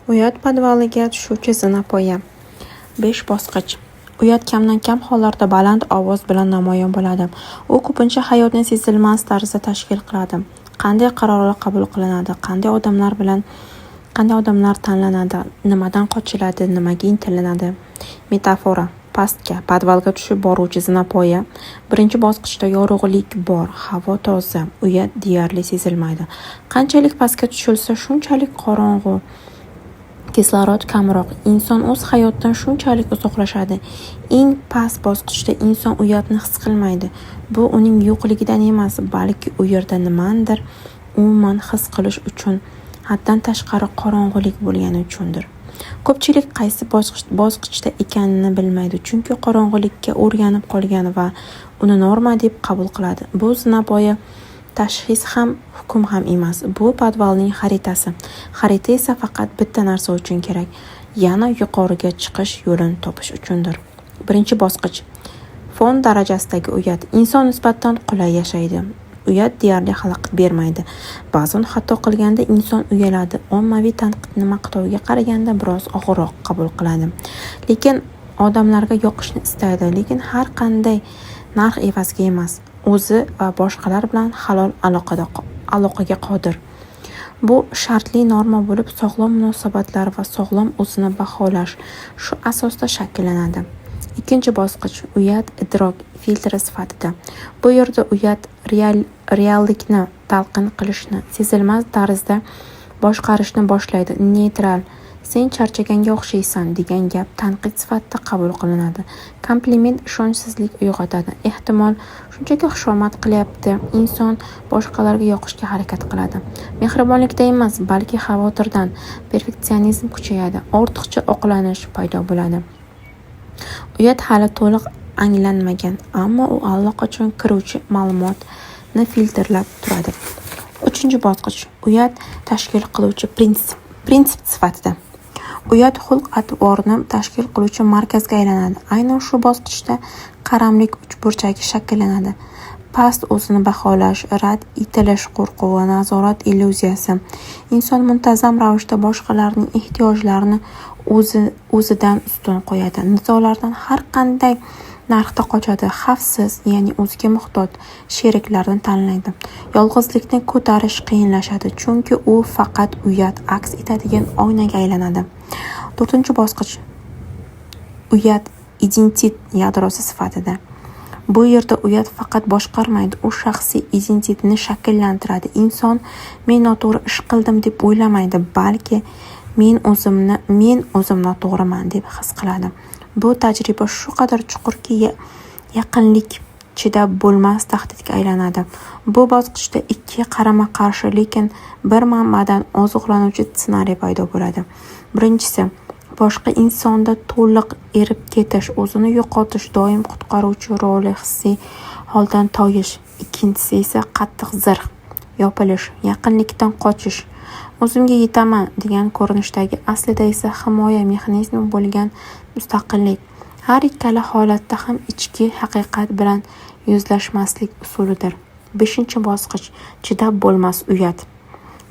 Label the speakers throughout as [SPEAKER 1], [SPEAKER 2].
[SPEAKER 1] Uyat podvaliga tushuvchi zinapoya. 5 bosqich. Uyat kamdan kam hollarda baland ovoz bilan namoyon bo'ladi. U ko'pincha hayotni sezilmas tarzda tashkil qiladi. Qanday qarorlar qabul qilinadi, qanday odamlar tanlanadi, nimadan qochiladi, nimaga intilinadi. Metafora. Pastga, podvalga tushib boruvchi zinapoya. Birinchi bosqichda yorug'lik bor, havo toza, uyat deyarli sezilmaydi. Qanchalik pastga tushilsa, shunchalik qorong'u, kislorod kamroq, inson o'z hayotdan shunchalik uzoqlashadi. Eng past bosqichda inson uyatni his qilmaydi. Bu uning yo'qligidan emas, balki u yerda nimadir umuman his qilish uchun haddan tashqari qorong'ulik bo'lgani uchundir. Ko'pchilik qaysi bosqichda ekanini bilmaydi, chunki qorong'ulikka o'rganib qolgan va uni norma deb qabul qiladi. Bu zinapoya tashxis ham, hukm ham emas. Bu podvalning xaritasi. Xarita esa faqat bitta narsa uchun kerak. Yana yuqoriga chiqish yo'lini topish uchundir. Birinchi bosqich. Fon darajasidagi uyat. Inson nisbatan qulay yashaydi. Uyat deyarli xalaqit bermaydi. Ba'zan xato qilganda inson uyaladi. Ommaviy tanqidni maqtovga qaraganda biroz og'irroq qabul qiladi. Lekin odamlarga yoqishni istaydi, lekin har qanday narx evaziga emas. O'zi va boshqalar bilan halol aloqaga qodir. Bu shartli norma bo'lib, sog'lom munosabatlar va sog'lom o'zini baholash shu asosda shakllanadi. Ikkinchi bosqich. Uyat idrok filtri sifatida. Bu yerda uyat reallikni talqin qilishni, sezilmas tarzda boshqarishni boshlaydi. Neytral. Sen charchaganga o'xshaysan degan gap tanqid sifatida qabul qilinadi. Kompliment ishonchsizlik uyg'otadi. Ehtimol shunchaki xushomad qilyapti. Inson boshqalarga yoqishga harakat qiladi. Mehribonlikda emas, balki xavotirdan perfeksionizm kuchayadi. Ortiqcha oqlanish paydo bo'ladi. Uyat hali to'liq anglanmagan, ammo u allaqachon kiruvchi ma'lumotni filtrlab turadi. Uchinchi bosqich. Uyat tashkil qiluvchi prinsip sifatida. Uyat xulq-atvorni tashkil qiluvchi markazga aylanadi. Aynan shu bosqichda qaramlik uchburchagi shakllanadi. Past o'zini baholash, rad etilish qo'rquvi, nazorat illyuziyasi. Inson muntazam ravishda boshqalarning ehtiyojlarini o'zidan ustun qo'yadi. Nizolardan har qanday narxda qochadi. Xavfsiz, ya'ni o'ziga muhtoj sheriklarni tanlaydi. Yolg'izlikni ko'tarish qiyinlashadi, chunki u faqat uyat aks etadigan oynaga aylanadi. To'rtinchi bosqich. Uyat identitet yadrosi sifatida. Bu yerda uyat faqat boshqarmaydi, u shaxsiy identitetni shakllantiradi. Inson men noto'g'ri ish qildim deb o'ylamaydi, balki men o'zim noto'g'riman deb his qiladi. Bu tajriba shu qadar chuqurki, yaqinlik chidab bo'lmas tahdidga aylanadi. Bu bosqichda ikki qarama-qarshi, lekin bir manbadan oziqlanuvchi ssenariy paydo bo'ladi. Birinchisi, boshqa insonda to'liq erib ketish, o'zini yo'qotish, doim qutqaruvchi roli hissiy holdan toyish. Ikkinchisi esa qattiq zirh, yopilish, yaqinlikdan qochish, o'zimga yetaman degan ko'rinishdagi, aslida esa himoya mexanizmi bo'lgan mustaqillik. Har ikkala holatda ham ichki haqiqat bilan yuzlashmaslik usulidir. 5-bosqich. Chidab bo'lmas uyat.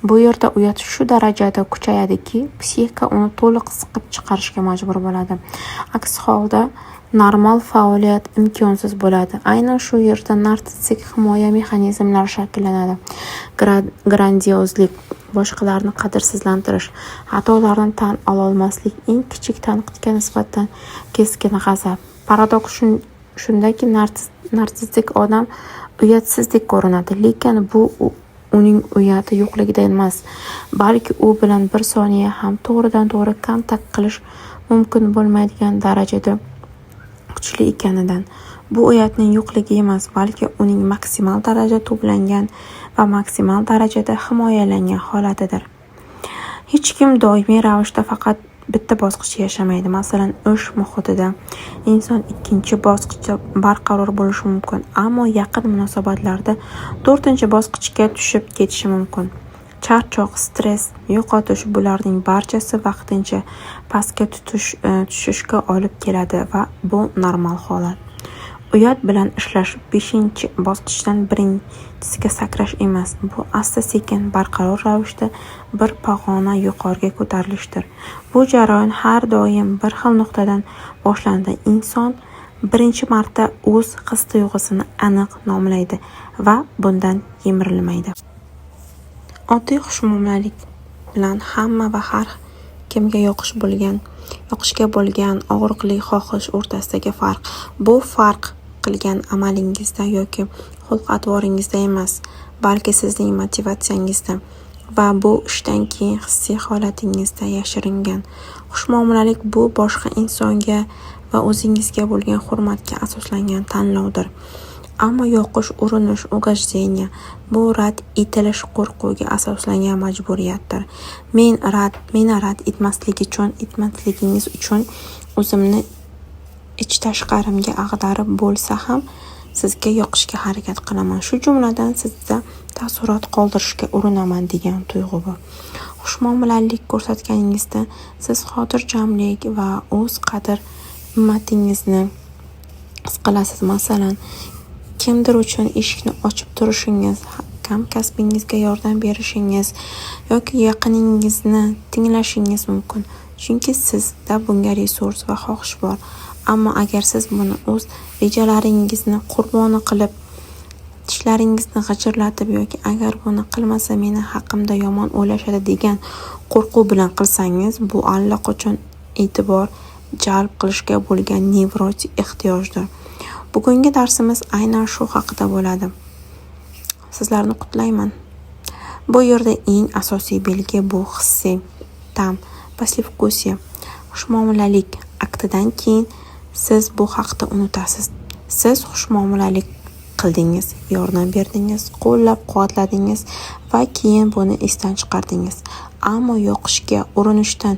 [SPEAKER 1] Bu yerda uyat shu darajada kuchayadiki, psixika uni to'liq siqib chiqarishga majbur bo'ladi. Aks holda normal faoliyat imkonsiz bo'ladi. Aynan shu yerda narsistik himoya mexanizmlari shakllanadi. Grandiozlik, boshqalarni qadrsizlantirish, xatolarni tan ololmaslik, eng kichik tanqidga nisbatan keskin g'azab. Paradoks shundaki, narsistik odam uyatsizlik ko'rinadi, lekin bu uning uyati yo'qligida emas, balki u bilan bir soniya ham to'g'ridan-to'g'ri kontakt qilish mumkin bo'lmaydigan darajada kuchli ekanidan. Bu uyatning yo'qligi emas, balki uning maksimal darajada to'plangan va maksimal darajada himoyalangan holatidir. Hech kim doimiy ravishda faqat bitta bosqichda yashamaydi. Masalan, ish muhitida inson ikkinchi bosqichda barqaror bo'lishi mumkin, ammo yaqin munosabatlarda 4-bosqichga tushib ketishi mumkin. Charchoq, stress, yo'qotish, bularning barchasi vaqtincha pastga tushishga olib keladi va bu normal holat. Uyat bilan ishlash 5-bosqichdan birinchisiga sakrash emas, bu asta-sekin barqaror ravishda bir pog'ona yuqoriga ko'tarilishdir. Bu jarayon har doim bir xil nuqtadan boshlanadi. Inson birinchi marta o'z his-tuyg'usini aniq nomlaydi va bundan yemirilmaydi. Oddiy xushmuomalalik bilan hamma va har kimga yoqishga bo'lgan og'riqli xohish o'rtasidagi farq. Bu farq qilgan amalingizda yoki xulq-atvoringizda emas, balki sizning motivatsiyangizda va bu ishdan keyin hissiy holatingizda yashiringan. Xushmuomalalik bu boshqa insonga va o'zingizga bo'lgan hurmatga asoslangan tanlovdir. Ammo yoqish, urinish, ugajzeniya bu rad etilish qo'rquvga asoslangan majburiyatdir. Meni rad etmasligingiz uchun o'zimni ich-tashqarimga ag'darib bo'lsa ham sizga yoqishga harakat qilaman. Shu jumladan sizda taassurot qoldirishga urinaman degan tuyg'u bu. Xushmuomalalik ko'rsatganingizda siz xotirjamlik va o'z qadr-qimmatingizni his qilasiz. Masalan, kimdir uchun eshikni ochib turishingiz, hamkasbingizga yordam berishingiz yoki yaqiningizni tinglashingiz mumkin. Chunki sizda bunga resurs va xohish bor. Ammo agar siz buni o'z rejalaringizni qurboni qilib, tishlaringizni g'ijirlatib yoki agar buni qilmasa meni haqimda yomon o'ylashadi degan qo'rquv bilan qilsangiz, bu allaqachon e'tibor jalb qilishga bo'lgan nevrotik ehtiyojdir. Bugungi darsimiz aynan shu haqida bo'ladi. Sizlarni qutlayman. Bu yerda eng asosiy belgi bu hissiy ta'm, послевкусие. Xushmuomalalik aktidan keyin siz bu haqda unutasiz. Siz xushmuomalalik qildingiz, yordam berdingiz, qo'llab-quvvatladingiz va keyin buni esdan chiqardingiz. Ammo yoqishga urinishdan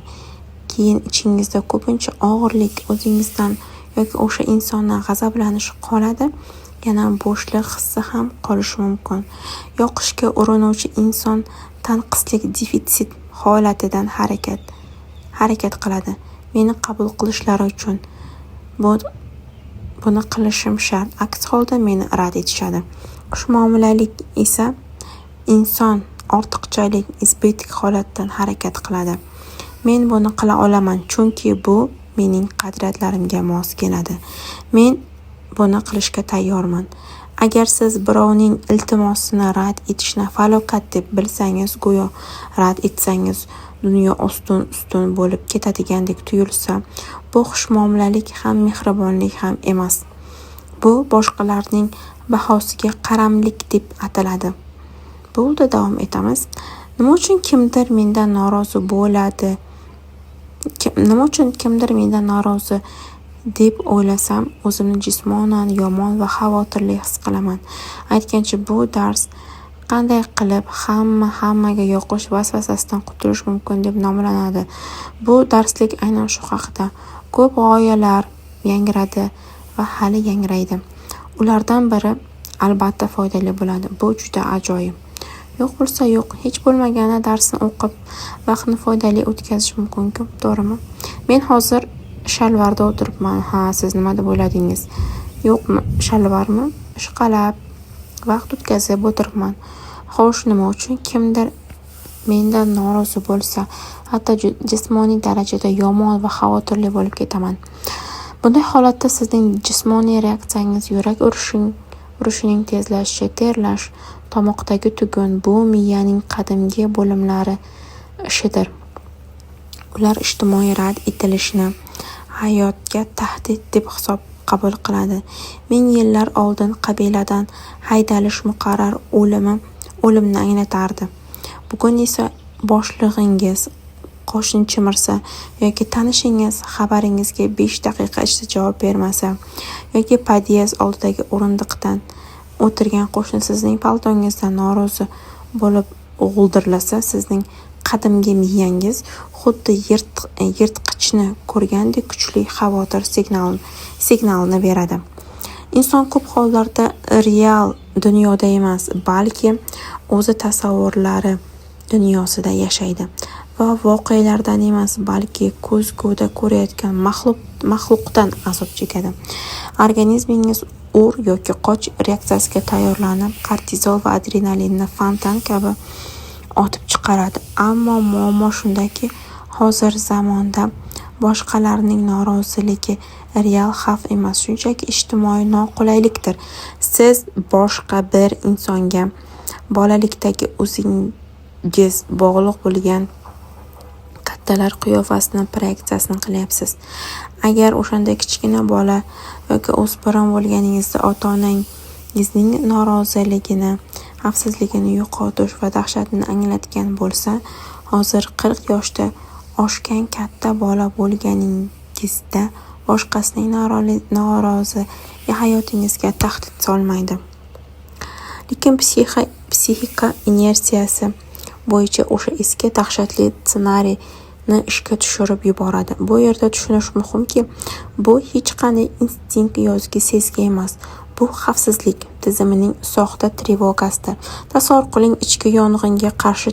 [SPEAKER 1] keyin ichingizda ko'pincha og'irlik, o'zingizdan yoki o'sha insondan g'azablanish qoladi. Yana bo'shliq hissi ham qolishi mumkin. Yoqishga urinuvchi inson tanqislik, defitsit holatidan harakat qiladi. Meni qabul qilishlari uchun buni qilishim shart. Aks holda meni rad etishadi. Xushmuomalalik esa inson ortiqchalik, isbetik holatdan harakat qiladi. Men buni qila olaman, chunki bu mening qadriyatlarimga mos keladi. Men buni qilishga tayyorman. Agar siz birovning iltimosini rad etishni falokat deb bilsangiz, go'yo rad etsangiz dunyo ustun bo'lib ketadigandek tuyulsa, bu xushmuomalalik ham mehribonlik ham emas. Bu boshqalarning bahosiga qaramlik deb ataladi. Bo'ldi, davom etamiz. Nima uchun kimdir mendan norozi bo'ladi? Nima uchun kimdir mendan norozi deb o'ylasam, o'zimni jismonan yomon va xavotirli his qilaman. Aytgancha, bu dars qanday qilib hammaga yoqish vasvasasidan qutulish mumkin deb nomlanadi. Bu darslik aynan shu haqida. Ko'p g'oyalar yangradi va hali yangraydi. Ulardan biri albatta foydali bo'ladi. Bu juda ajoyib. Yo'q bo'lsa yo'q, hech bo'lmaganda darsni o'qib vaqtni foydali o'tkazish mumkin-ku, to'g'rimi? Men hozir shalvarda o'tiribman. Ha, siz nima deb o'yladingiz? Yo'qmi, shalvarmi? Ishqalab vaqt o'tkazib o'tiribman. Xo'sh, nima uchun kimdir mendan norozi bo'lsa, hatto jismoniy darajada yomon va xavotirli bo'lib ketaman. Bunday holatda sizning jismoniy reaksiyangiz yurak urishining tezlashishi, terlash, tomoqdagi tugun, bu miyaning qadimgi bo'limlari ishidir. Ular ijtimoiy rad etilishni hayotga tahdid deb qabul qiladi. Ming yillar oldin qabiladan haydalish muqarrar o'limni anglatardi. Bugun esa boshlig'ingiz qo'shin chimirsa yoki tanishingiz xabaringizga 5 daqiqa ichida javob bermasa yoki podyezd oldidagi o'rindiqdan o'tirgan qo'shni sizning paltongizdan norozi bo'lib g'uldirlasa, sizning qadimgi miyangiz xuddi yirtqichni ko'rgandek kuchli xavotir signalini beradi. Inson ko'p hollarda real dunyoda emas, balki o'zi tasavvurlari dunyosida yashaydi va voqealardan emas, balki ko'zguda ko'rayotgan maxluqdan azob chekadi. Organizmingiz ur yoki qoch reaksiyasiga tayyorlanib, kortizol va adrenalinni fontan kabi otib chiqaradi. Ammo muammo shundaki, hozir zamonda boshqalarning noroziligi real xavf emas, shunchaki ijtimoiy noqulaylikdir. Siz boshqa bir insonga bolalikdagi o'zingiz bog'liq bo'lgan kattalar qiyofasini proyeksiyasini qilyapsiz. Agar o'shanda kichkina bola yoki o'spirin bo'lganingizda ota-onangizning noroziligini, xavfsizligini yo'qotish va dahshatini anglatgan bo'lsa, hozir 40 yoshda oshgan katta bola bo'lganingizda boshqasining noroziligi hayotingizga tahdid solmaydi. Lekin psixika inersiyasi bo'yicha o'sha eski dahshatli ssenariyni ishga tushirib yuboradi. Bu yerda tushunish muhimki, bu hech qanday instinkt yoki sezgi emas. Bu xavfsizlik tizimining soxta trevogasidir. Tasavvur qiling, ichki yong'inga qarshi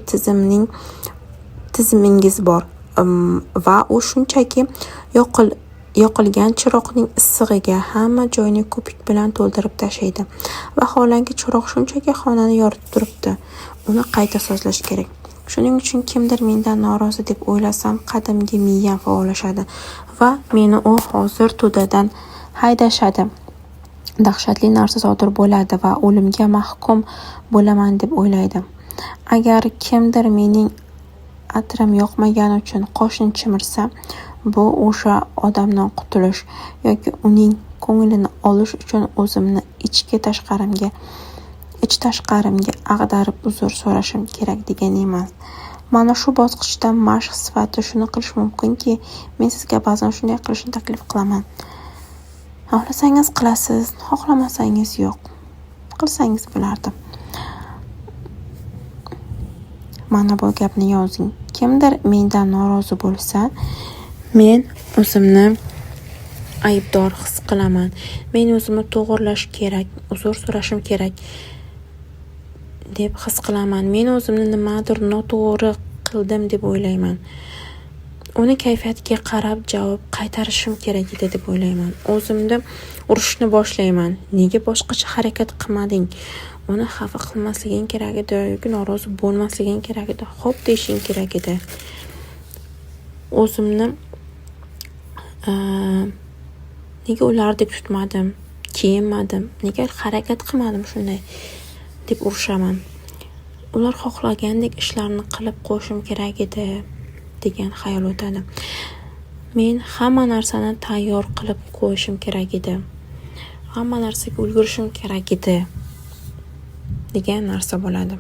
[SPEAKER 1] tizimingiz bor va u shunchaki yoqilgan chiroqning issig'iga hamma joyni ko'pik bilan to'ldirib tashlaydi. Vaholanki chiroq shunchaki xonani yoritib turibdi. Uni qayta sozlash kerak. Shuning uchun kimdir mendan norozi deb o'ylasam, qadimgi miyam faollashadi va meni u hozir to'dadan haydashadi. Dahshatli narsa sodir bo'ladi va o'limga mahkum bo'laman deb o'ylaydi. Agar kimdir mening atrim yoqmagani uchun qoshini chimirsa, bu o'sha odamdan qutulish yoki uning ko'nglini olish uchun o'zimni ich tashqarimga ag'darib uzr so'rashim kerak degani emas. Mana shu bosqichda mashq sifatida shuni qilish mumkinki, men sizga ba'zan shunday qilishni taklif qilaman. Xohlasangiz qilasiz, xohlamasangiz yo'q. Qilsangiz bo'lardi. Mana bu gapni yozing. Kimdir mendan norozi bo'lsa, men o'zimni aybdor his qilaman. Men o'zimni to'g'irlash kerak, uzr so'rashim kerak deb his qilaman. Men o'zimni nimadir noto'g'ri qildim deb o'ylayman. Uni kayfiyatga qarab javob qaytarishim kerak edi deb o'ylayman. O'zimni urishni boshlayman. Nega boshqacha harakat qilmading? Uni xafa qilmasliging kerak edi yoki norozi bo'lmasliging kerak edi. Xo'p deyishing kerak edi. O'zimni nega ulardek tutmadim, kiyinmadim, nega harakat qilmadim shunday deb urishaman. Ular xohlagandek ishlarni qilib qo'yishim kerak edi degan xayol o'tadi. Men hamma narsani tayyor qilib qo'yishim kerak edi. Hamma narsaga ulgurishim kerak edi degan narsa bo'ladi.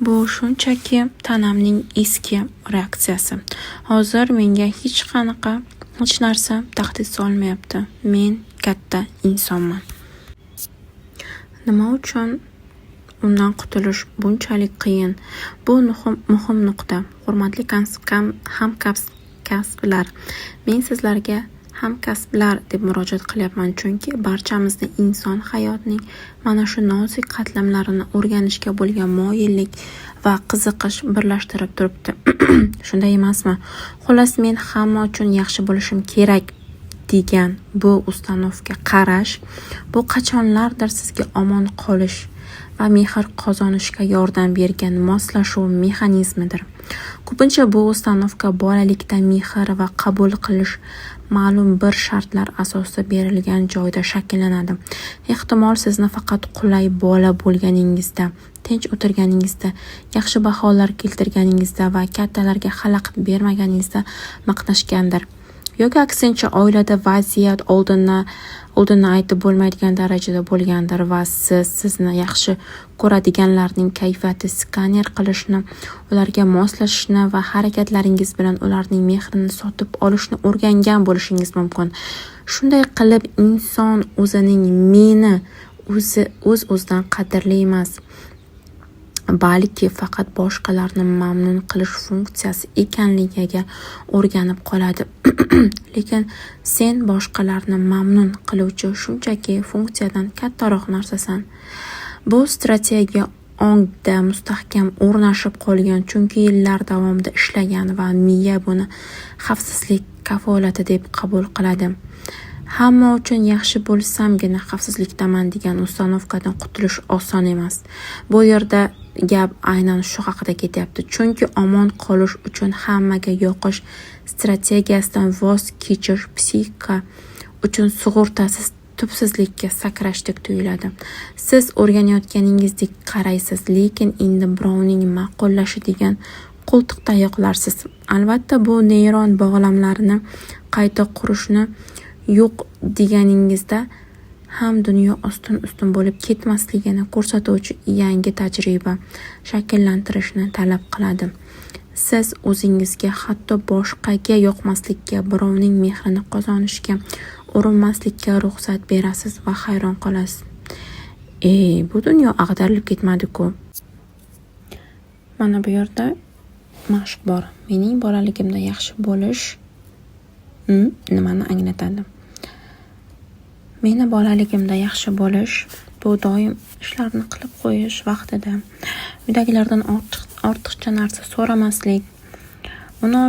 [SPEAKER 1] Bu shunchaki tanamning eski reaksiyasi. Hozir menga hech narsa tahdid solmayapti. Men katta insonman. Nima uchun undan qutulish bunchalik qiyin? Bu muhim nuqta. Hurmatli hamkasblar, men sizlarga hamkasblar deb murojaat qilyapman, chunki barchamizni inson hayotining mana shu nozik qatlamlarini o'rganishga bo'lgan moyillik va qiziqish birlashtirib turibdi. Shunday emasmi? Xullas, men hamma uchun yaxshi bo'lishim kerak degan bu ustanovga qarash, bu qachonlardir sizga omon qolish va mehr qozonishga yordam bergan moslashuv mexanizmidir. Ko'pincha bu ustanovka bolalikda mehr va qabul qilish ma'lum bir shartlar asosida berilgan joyda shakllanadi. Ehtimol sizni faqat qulay bola bo'lganingizda, tinch o'tirganingizda, yaxshi baholar keltirganingizda va kattalarga xalaqit bermaganingizda maqtashgandir. Yoki aksincha, oilada vaziyat oldinni aytib bo'lmaydigan darajada bo'lgandir va sizni yaxshi ko'radiganlarning kayfiyati skaner qilishni, ularga moslashishni va harakatlaringiz bilan ularning mehrini sotib olishni o'rgangan bo'lishingiz mumkin. Shunday qilib, inson o'zining meni o'zidan qadrli emas, balki faqat boshqalarni mamnun qilish funksiyasi ekanligiga o'rganib qoladi. Lekin sen boshqalarni mamnun qiluvchi shunchaki funksiyadan kattaroq narsasan. Bu strategiya ongda mustahkam o'rnashib qolgan, chunki yillar davomida ishlagan va miya buni xavfsizlik kafolati deb qabul qiladi. Hamma uchun yaxshi bo'lsamgina xavfsizlikdaman degan uстановkadan qutulish oson emas. Bu yerda gap aynan shu haqida ketyapti. Chunki omon qolish uchun hammaga yoqish strategiyasidan voz kechish psixika uchun sug'urtasiz tubsizlikka sakrashdek tuyuladi. Siz o'rganayotganingizdek qaraysiz, lekin endi birovning ma'qullashadigan qo'ltiqda oyoqlarsiz. Albatta bu neyron bog'lamlarini qayta qurishni yo'q deganingizda ham dunyo ustun bo'lib ketmasligini ko'rsatuvchi yangi tajriba shakllantirishni talab qiladi. Siz o'zingizga, hatto boshqaga yoqmaslikka, birovning mehrini qozonishga urinmaslikka ruxsat berasiz va hayron qolasiz. Bu dunyo ag'darilib ketmadi-ku. Mana bu yerda mashq bor. Mening bolaligimda yaxshi bo'lish nimani anglatadi? Meni bolaligimda yaxshi bo'lish bu doim ishlarni qilib qo'yish vaqtida, uydagilardan ortiqcha narsa so'ramaslik, uni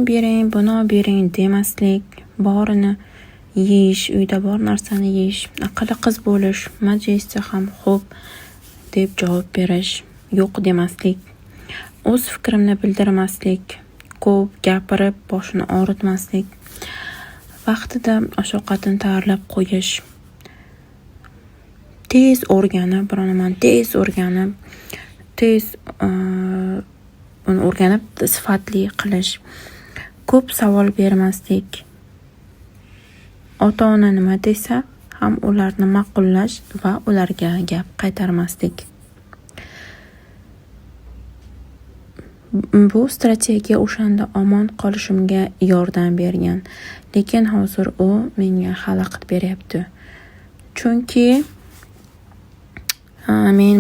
[SPEAKER 1] buni bering demaslik, borini yeyish, uyda bor narsani yeyish, aqlli qiz bo'lish, majlisda ham xo'p deb javob berish, yo'q demaslik, o'z fikrimni bildirmaslik, ko'p gapirib boshini og'ritmaslik, vaqtida osh-ovqatni tayyorlab qo'yish, tez o'rganib uni o'rganib sifatli qilish, ko'p savol bermaslik, ota-ona nima desa ham ularni ma'qullash va ularga gap qaytarmaslik. Bu strategiya o'shanda omon qolishimga yordam bergan, lekin hozir u menga xalaqit beryapti. Chunki men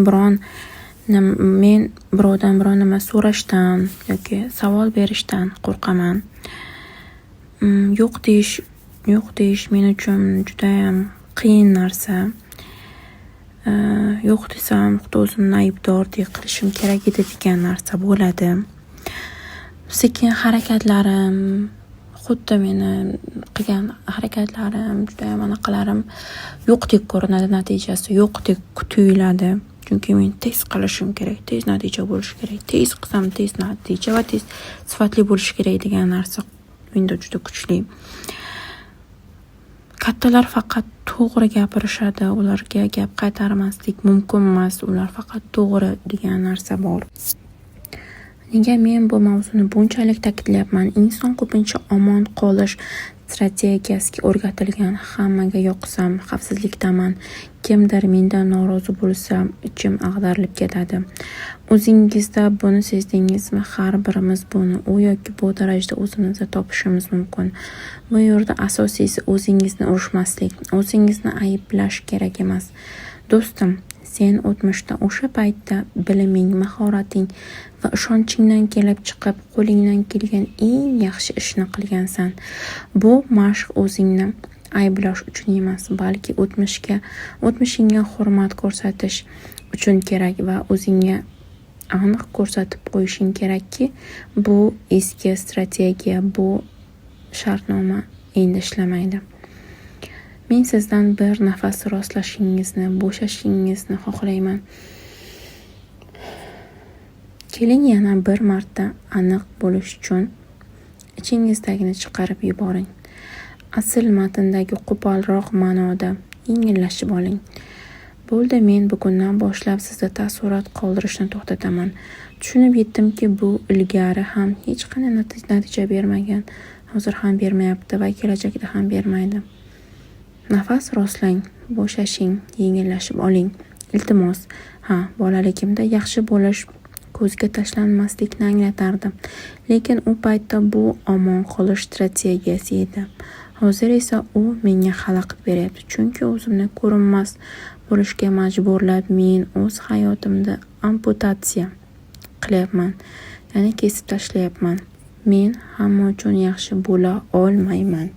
[SPEAKER 1] birovdan biror nima so'rashdan yoki savol berishdan qo'rqaman. Yo'q deyish men uchun juda ham qiyin narsa. Yo'q desam, xuddi o'zimni aybdordek qilishim kerak edi degan narsa bo'ladi. Sekin harakatlarim, xuddi meni qilgan harakatlarim, juda ham anaqalarim yo'qdek ko'rinadi, natijasi yo'qdek tuyuladi. Chunki men tez qilishim kerak, tez natija bo'lishi kerak, tez qilsam tez natija va tez sifatli bo'lishi kerak degan narsa menda juda kuchli. Kattalar faqat to'g'ri gapirishadi, ularga gap qaytarmaslik mumkin emas, ular faqat to'g'ri degan narsa bor. Nega men bu mavzuni bunchalik ta'kidlayapman? Inson ko'pincha omon qolish strategiyasiga o'rgatilgan. Hammaga yoqsam, xavfsizlikdaman. Kimdir mendan norozi bo'lsa, ichim ag'darilib ketadi. O'zingizda buni sezdingizmi? Har birimiz buni u yoki bu darajada o'zimizda topishimiz mumkin. Bu yerda asosiysi o'zingizni urishmaslik, o'zingizni ayblash kerak emas. Do'stim, sen o'tmishda o'sha paytda biliming, mahorating va ishonchingdan kelib chiqib, qo'lingdan kelgan eng yaxshi ishni qilgansan. Bu mashq o'zingni ayblash uchun emas, balki o'tmishingga hurmat ko'rsatish uchun kerak va o'zingga aniq ko'rsatib qo'yishing kerakki, bu eski strategiya, bu shartnoma endi ishlamaydi. Men sizdan bir nafas rostlashingizni, bo'shashingizni xohlayman. Keling yana bir marta aniq bo'lish uchun ichingizdagini chiqarib yuboring. Asl matndagi qo'polroq ma'noda yengillashib oling. Bo'ldi, men bugundan boshlab sizda taassurot qoldirishni to'xtataman. Tushunib yetdimki, bu ilgari ham hech qanday natija bermagan, hozir ham bermayapti va kelajakda ham bermaydi. Nafas rostlang, bo'shashing, yengillashib oling. Iltimos, bolaligimda yaxshi bo'lish ko'zga tashlanmaslikni anglatardi. Lekin u paytda bu omon qolish strategiyasi edi. Hozir esa u menga xalaqit beryapti. Chunki o'zimni ko'rinmas bo'lishga majburlab, men o'z hayotimda amputatsiya qilyapman. Ya'ni kesib tashlayapman. Men hamma uchun yaxshi bo'la olmayman.